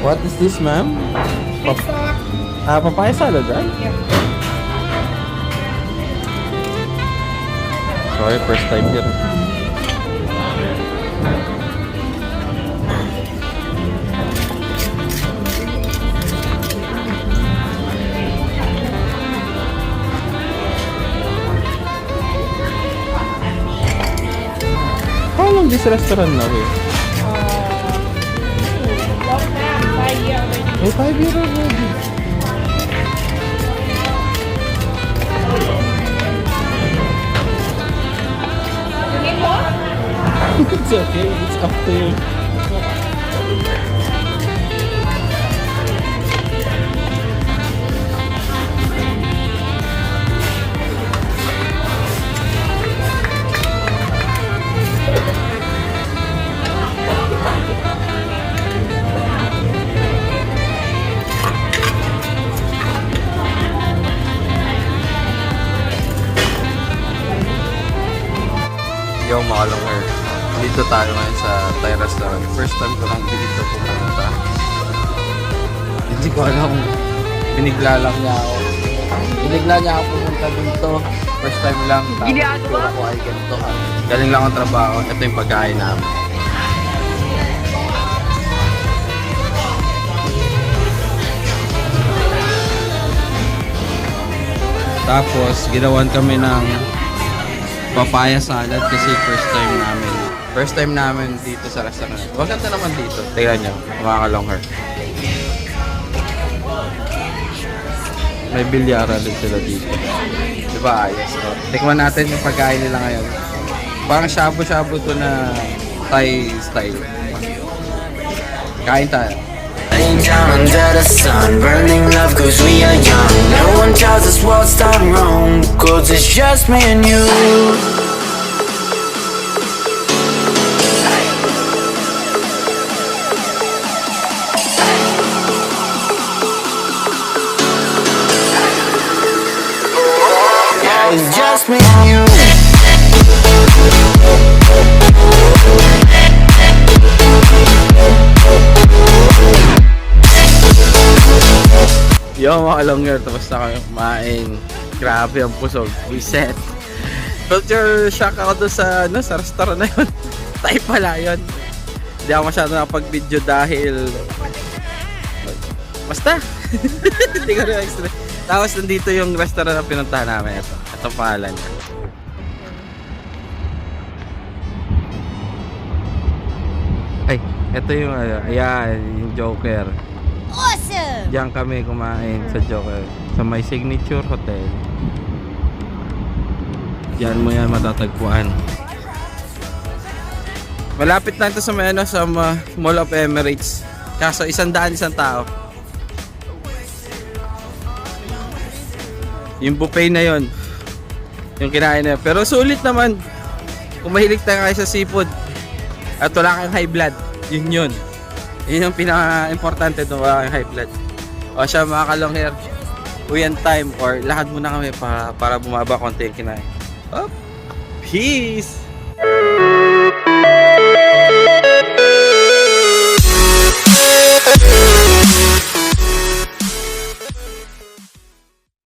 What is this, ma'am? Papaya salad, right? Yeah. Sorry, first time here. How long this restaurant now eh? Long time, 5 years already. Oh, 5 years already. You need more? It's okay, it's up to you. Yo, mga longer. Dito tayo ngayon sa Thai restaurant. First time ko lang dito pumunta. Hindi ko alam. Binigla lang niya ako. Binigla niya ako pumunta dito. First time lang. Ginagawa ko ay ganito. Galing lang ang trabaho. Ito yung pagkain namin. Tapos, ginawan kami ng papaya salad kasi first time namin. First time namin dito sa restaurant. Maganda naman dito. Tingnan nyo, mga ka-longher. May bilyara din sila dito. Diba ayos? So, tikman natin yung pagkain nila ngayon. Parang shabu-shabu to na Thai style. Kain tayo. Laying down under the sun, burning love cause we are young. No one tells us what's done wrong, cause it's just me and you. Yeah, it's just me and you. Yo mga longer, tapos na kami kumain. Grabe ang pusog. Reset. Culture shock ako doon sa, sa restaurant na yun. Thai pala yun. Hindi ako masyado nakapag-video dahil basta. Hindi ko rin extra. Tapos nandito yung restaurant na pinuntahan namin. Ito pangalan niya. Ay, ito yung ayan, yung Joker. Awesome! Diyan kami kumain sa Joker, sa may signature hotel. Diyan mo yan matatagpuan. Malapit lang ito sa may sa Mall of Emirates. Kaso 100 isang tao. Yung buffet na yon, yung kinain na yun. Pero sulit naman kung mahilig tayo kayo sa seafood at wala kang high blood. Yun yun yung pinaka-importante doon, wala kang high blood. O siya mga ka-longher, uyan time or lakad muna kami para bumaba konti yung kinain. Oh, peace!